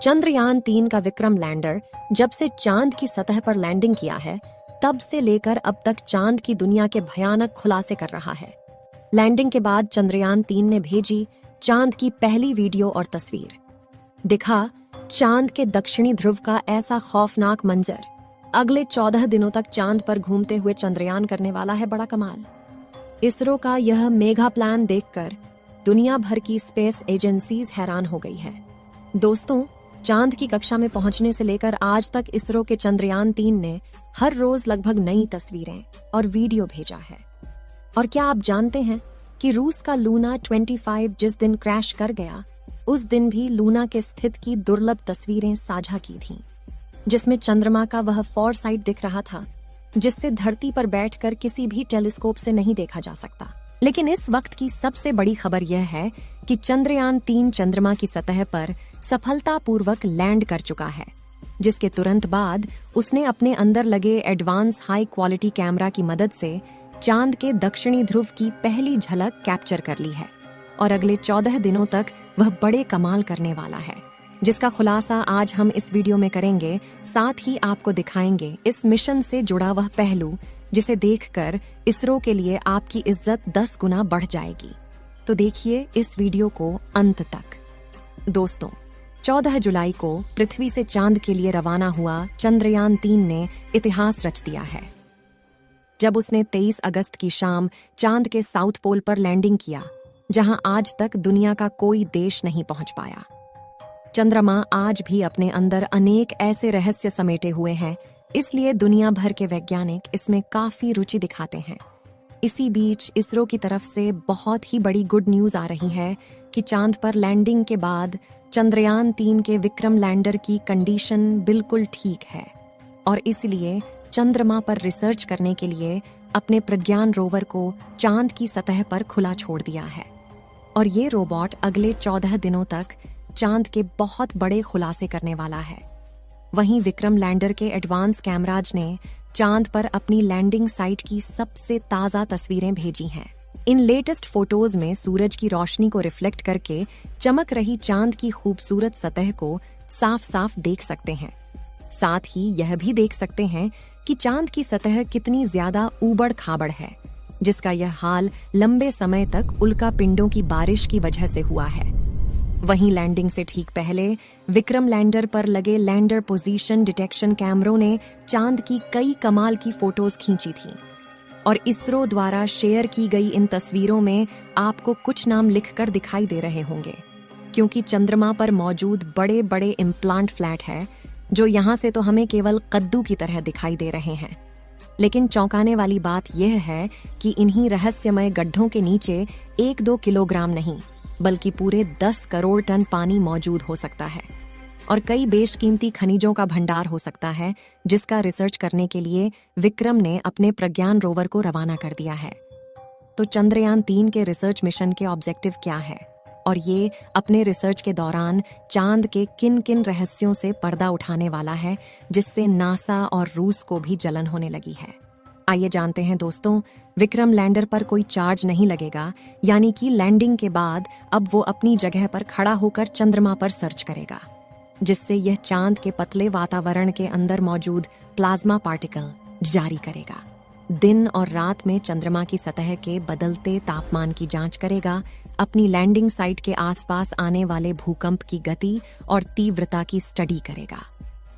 चंद्रयान-3 का विक्रम लैंडर जब से चांद की सतह पर लैंडिंग किया है, तब से लेकर अब तक चांद की दुनिया के भयानक खुलासे कर रहा है। लैंडिंग के बाद चंद्रयान-3 ने भेजी चांद की पहली वीडियो और तस्वीर। दिखा चांद के दक्षिणी ध्रुव का ऐसा खौफनाक मंजर। अगले 14 दिनों तक चांद पर घूमते हुए चंद्रयान करने वाला है बड़ा कमाल। इसरो का यह मेगा प्लान देखकर दुनिया भर की स्पेस एजेंसीज हैरान हो गई है। दोस्तों, चांद की कक्षा में पहुंचने से लेकर आज तक इसरो के चंद्रयान-3 ने हर रोज लगभग नई तस्वीरें और वीडियो भेजा है। और क्या आप जानते हैं कि रूस का लूना 25 जिस दिन क्रैश कर गया, उस दिन भी लूना के स्थित की दुर्लभ तस्वीरें साझा की थीं, जिसमें चंद्रमा का वह फॉरसाइट दिख रहा था जिससे धरती पर बैठकर किसी भी टेलीस्कोप से नहीं देखा जा सकता। लेकिन इस वक्त की सबसे बड़ी खबर यह है कि चंद्रयान-3 चंद्रमा की सतह पर सफलतापूर्वक लैंड कर चुका है, जिसके तुरंत बाद उसने अपने अंदर लगे एडवांस हाई क्वालिटी कैमरा की मदद से चांद के दक्षिणी ध्रुव की पहली झलक कैप्चर कर ली है। और अगले 14 दिनों तक वह बड़े कमाल करने वाला है, जिसका खुलासा आज हम इस वीडियो में करेंगे। साथ ही आपको दिखाएंगे इस मिशन से जुड़ा वह पहलू जिसे देखकर इसरो के लिए आपकी इज्जत 10 गुना बढ़ जाएगी। तो देखिए इस वीडियो को अंत तक। दोस्तों, 14 जुलाई को पृथ्वी से चांद के लिए रवाना हुआ चंद्रयान-3 ने इतिहास रच दिया है, जब उसने 23 अगस्त की शाम चांद के साउथ पोल पर लैंडिंग किया, जहां आज तक दुनिया का कोई देश नहीं पहुंच पाया। चंद्रमा आज भी अपने अंदर अनेक ऐसे रहस्य समेटे हुए हैं, इसलिए दुनिया भर के वैज्ञानिक इसमें काफी रुचि दिखाते हैं। इसी बीच इसरो की तरफ से बहुत ही बड़ी गुड न्यूज आ रही है कि चांद पर लैंडिंग के बाद चंद्रयान-3 के विक्रम लैंडर की कंडीशन बिल्कुल ठीक है और इसलिए चंद्रमा पर रिसर्च करने के लिए अपने प्रज्ञान रोवर को चांद की सतह पर खुला छोड़ दिया है। और ये रोबोट अगले 14 दिनों तक चांद के बहुत बड़े खुलासे करने वाला है। वहीं विक्रम लैंडर के एडवांस कैमराज ने चांद पर अपनी लैंडिंग साइट की सबसे ताज़ा तस्वीरें भेजी हैं। इन लेटेस्ट फोटोज में सूरज की रोशनी को रिफ्लेक्ट करके चमक रही चांद की खूबसूरत सतह को साफ साफ देख सकते हैं। साथ ही यह भी देख सकते हैं कि चांद की सतह कितनी ज्यादा ऊबड़ खाबड़ है, जिसका यह हाल लंबे समय तक उल्का पिंडों की बारिश की वजह से हुआ है। वहीं लैंडिंग से ठीक पहले विक्रम लैंडर पर लगे लैंडर पोजीशन डिटेक्शन कैमरों ने चांद की कई कमाल की फोटोज खींची थीं। और इसरो द्वारा शेयर की गई इन तस्वीरों में आपको कुछ नाम लिखकर दिखाई दे रहे होंगे, क्योंकि चंद्रमा पर मौजूद बड़े बड़े इम्प्लांट फ्लैट है जो यहाँ से तो हमें केवल कद्दू की तरह दिखाई दे रहे हैं। लेकिन चौंकाने वाली बात यह है कि इन्हीं रहस्यमय गड्ढों के नीचे 1-2 किलोग्राम नहीं, बल्कि पूरे 10 करोड़ टन पानी मौजूद हो सकता है और कई बेशकीमती खनिजों का भंडार हो सकता है, जिसका रिसर्च करने के लिए विक्रम ने अपने प्रज्ञान रोवर को रवाना कर दिया है। तो चंद्रयान-3 के रिसर्च मिशन के ऑब्जेक्टिव क्या है और ये अपने रिसर्च के दौरान चांद के किन किन रहस्यों से पर्दा उठाने वाला है, जिससे नासा और रूस को भी जलन होने लगी है। आइए जानते हैं दोस्तों। विक्रम लैंडर पर कोई चार्ज नहीं लगेगा, यानी कि लैंडिंग के बाद अब वो अपनी जगह पर खड़ा होकर चंद्रमा पर सर्च करेगा, जिससे यह चांद के पतले वातावरण के अंदर मौजूद प्लाज्मा पार्टिकल जारी करेगा। दिन और रात में चंद्रमा की सतह के बदलते तापमान की जांच करेगा, अपनी लैंडिंग साइट के आसपास आने वाले भूकंप की गति और तीव्रता की स्टडी करेगा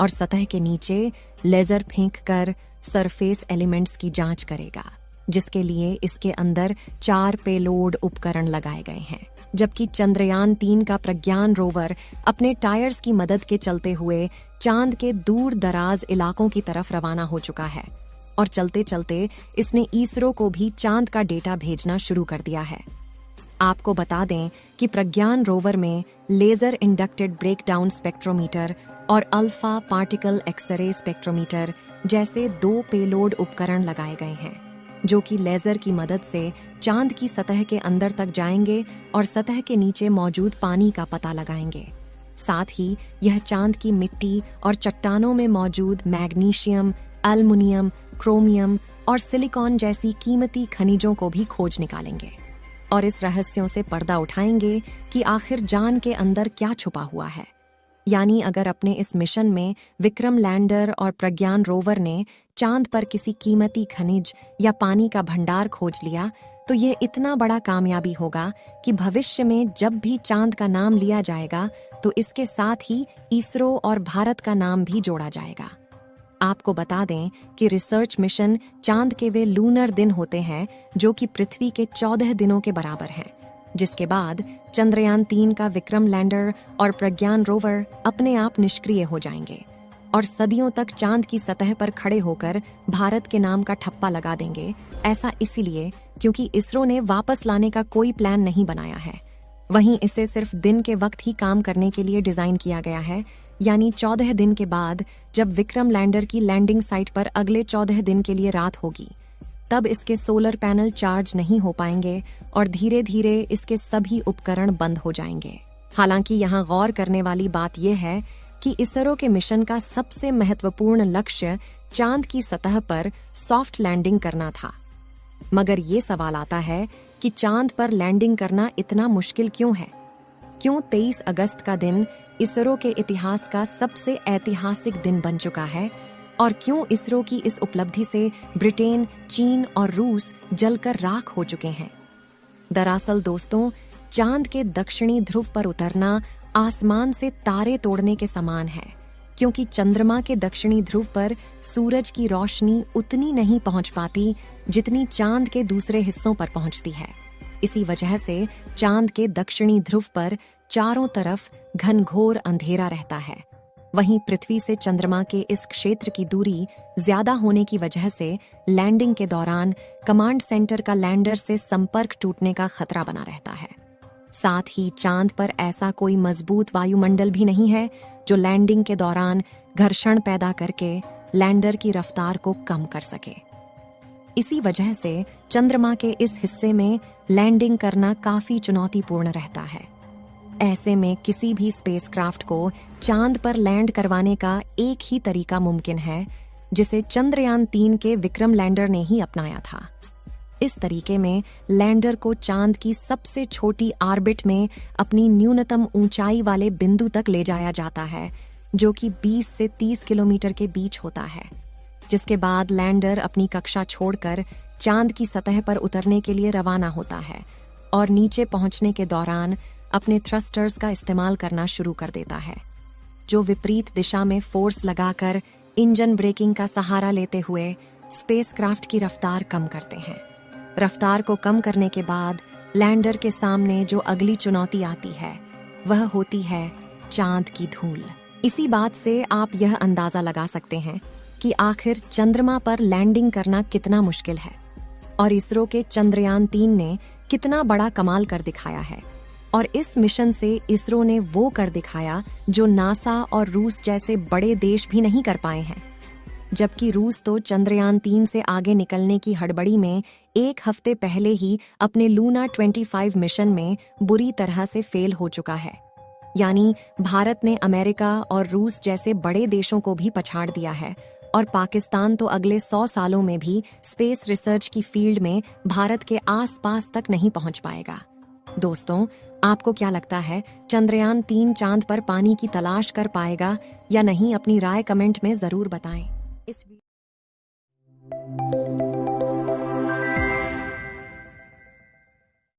और सतह के नीचे लेजर फेंक कर सरफेस एलिमेंट्स की जांच करेगा, जिसके लिए इसके अंदर 4 पेलोड उपकरण लगाए गए हैं। जबकि चंद्रयान-3 का प्रज्ञान रोवर अपने टायर्स की मदद के चलते हुए चांद के दूर दराज इलाकों की तरफ रवाना हो चुका है और चलते चलते इसने इसरो को भी चांद का डेटा भेजना शुरू कर दिया है। आपको बता दें कि प्रज्ञान रोवर में लेजर इंडक्टेड ब्रेकडाउन स्पेक्ट्रोमीटर और अल्फा पार्टिकल एक्सरे स्पेक्ट्रोमीटर जैसे 2 पेलोड उपकरण लगाए गए हैं, जो कि लेजर की मदद से चांद की सतह के अंदर तक जाएंगे और सतह के नीचे मौजूद पानी का पता लगाएंगे। साथ ही यह चांद की मिट्टी और चट्टानों में मौजूद मैग्नीशियम, एल्युमिनियम, क्रोमियम और सिलिकॉन जैसी कीमती खनिजों को भी खोज निकालेंगे और इस रहस्यों से पर्दा उठाएंगे कि आखिर जान के अंदर क्या छुपा हुआ है। यानी अगर अपने इस मिशन में विक्रम लैंडर और प्रज्ञान रोवर ने चांद पर किसी कीमती खनिज या पानी का भंडार खोज लिया, तो यह इतना बड़ा कामयाबी होगा कि भविष्य में जब भी चांद का नाम लिया जाएगा तो इसके साथ ही इसरो और भारत का नाम भी जोड़ा जाएगा। आपको बता दें कि रिसर्च मिशन चांद के वे लूनर दिन होते हैं जो कि पृथ्वी के 14 दिनों के बराबर हैं, जिसके बाद चंद्रयान 3 का विक्रम लैंडर और प्रज्ञान रोवर अपने आप निष्क्रिय हो जाएंगे और सदियों तक चांद की सतह पर खड़े होकर भारत के नाम का ठप्पा लगा देंगे। ऐसा इसीलिए क्योंकि इसरो ने वापस लाने का कोई प्लान नहीं बनाया है। वहीं इसे सिर्फ दिन के वक्त ही काम करने के लिए डिजाइन किया गया है, यानी 14 दिन के बाद जब विक्रम लैंडर की लैंडिंग साइट पर अगले 14 दिन के लिए रात होगी, तब इसके सोलर पैनल चार्ज नहीं हो पाएंगे और धीरे धीरे इसके सभी उपकरण बंद हो जाएंगे। हालांकि यहाँ गौर करने वाली बात यह है कि इसरो के मिशन का सबसे महत्वपूर्ण लक्ष्य चांद की सतह पर सॉफ्ट लैंडिंग करना था। मगर ये सवाल आता है कि चांद पर लैंडिंग करना इतना मुश्किल क्यों है? क्यों 23 अगस्त का दिन इसरो के इतिहास का सबसे ऐतिहासिक दिन बन चुका है? और क्यों इसरो की इस उपलब्धि से ब्रिटेन, चीन और रूस जलकर राख हो चुके हैं? दरअसल दोस्तों, चांद के दक्षिणी ध्रुव पर उतरना आसमान से तारे तोड़ने के समान है, क्योंकि चंद्रमा के दक्षिणी ध्रुव पर सूरज की रोशनी उतनी नहीं पहुंच पाती जितनी चांद के दूसरे हिस्सों पर पहुंचती है। इसी वजह से चांद के दक्षिणी ध्रुव पर चारों तरफ घनघोर अंधेरा रहता है। वहीं पृथ्वी से चंद्रमा के इस क्षेत्र की दूरी ज्यादा होने की वजह से लैंडिंग के दौरान कमांड सेंटर का लैंडर से संपर्क टूटने का खतरा बना रहता है। साथ ही चांद पर ऐसा कोई मजबूत वायुमंडल भी नहीं है जो लैंडिंग के दौरान घर्षण पैदा करके लैंडर की रफ्तार को कम कर सके। इसी वजह से चंद्रमा के इस हिस्से में लैंडिंग करना काफी चुनौतीपूर्ण रहता है। ऐसे में किसी भी स्पेसक्राफ्ट को चांद पर लैंड करवाने का एक ही तरीका मुमकिन है, जिसे चंद्रयान 3 के विक्रम लैंडर ने ही अपनाया था। इस तरीके में लैंडर को चांद की सबसे छोटी ऑर्बिट में अपनी न्यूनतम ऊंचाई वाले बिंदु तक ले जाया जाता है, जो कि 20 से 30 किलोमीटर के बीच होता है, जिसके बाद लैंडर अपनी कक्षा छोड़कर चांद की सतह पर उतरने के लिए रवाना होता है और नीचे पहुंचने के दौरान अपने थ्रस्टर्स का इस्तेमाल करना शुरू कर देता है, जो विपरीत दिशा में फोर्स लगाकर इंजन ब्रेकिंग का सहारा लेते हुए स्पेसक्राफ्ट की रफ्तार कम करते हैं। रफ्तार को कम करने के बाद लैंडर के सामने जो अगली चुनौती आती है वह होती है चांद की धूल। इसी बात से आप यह अंदाजा लगा सकते हैं कि आखिर चंद्रमा पर लैंडिंग करना कितना मुश्किल है और इसरो के चंद्रयान 3 ने कितना बड़ा कमाल कर दिखाया है। और इस मिशन से इसरो ने वो कर दिखाया जो नासा और रूस जैसे बड़े देश भी नहीं कर पाए हैं। जबकि रूस तो चंद्रयान 3 से आगे निकलने की हड़बड़ी में एक हफ्ते पहले ही अपने लूना 25 मिशन में बुरी तरह से फेल हो चुका है। यानी भारत ने अमेरिका और रूस जैसे बड़े देशों को भी पछाड़ दिया है और पाकिस्तान तो अगले 100 सालों में भी स्पेस रिसर्च की फील्ड में भारत के आसपास तक नहीं पहुंच पाएगा। दोस्तों, आपको क्या लगता है, चंद्रयान 3 चांद पर पानी की तलाश कर पाएगा या नहीं? अपनी राय कमेंट में जरूर बताएं। इस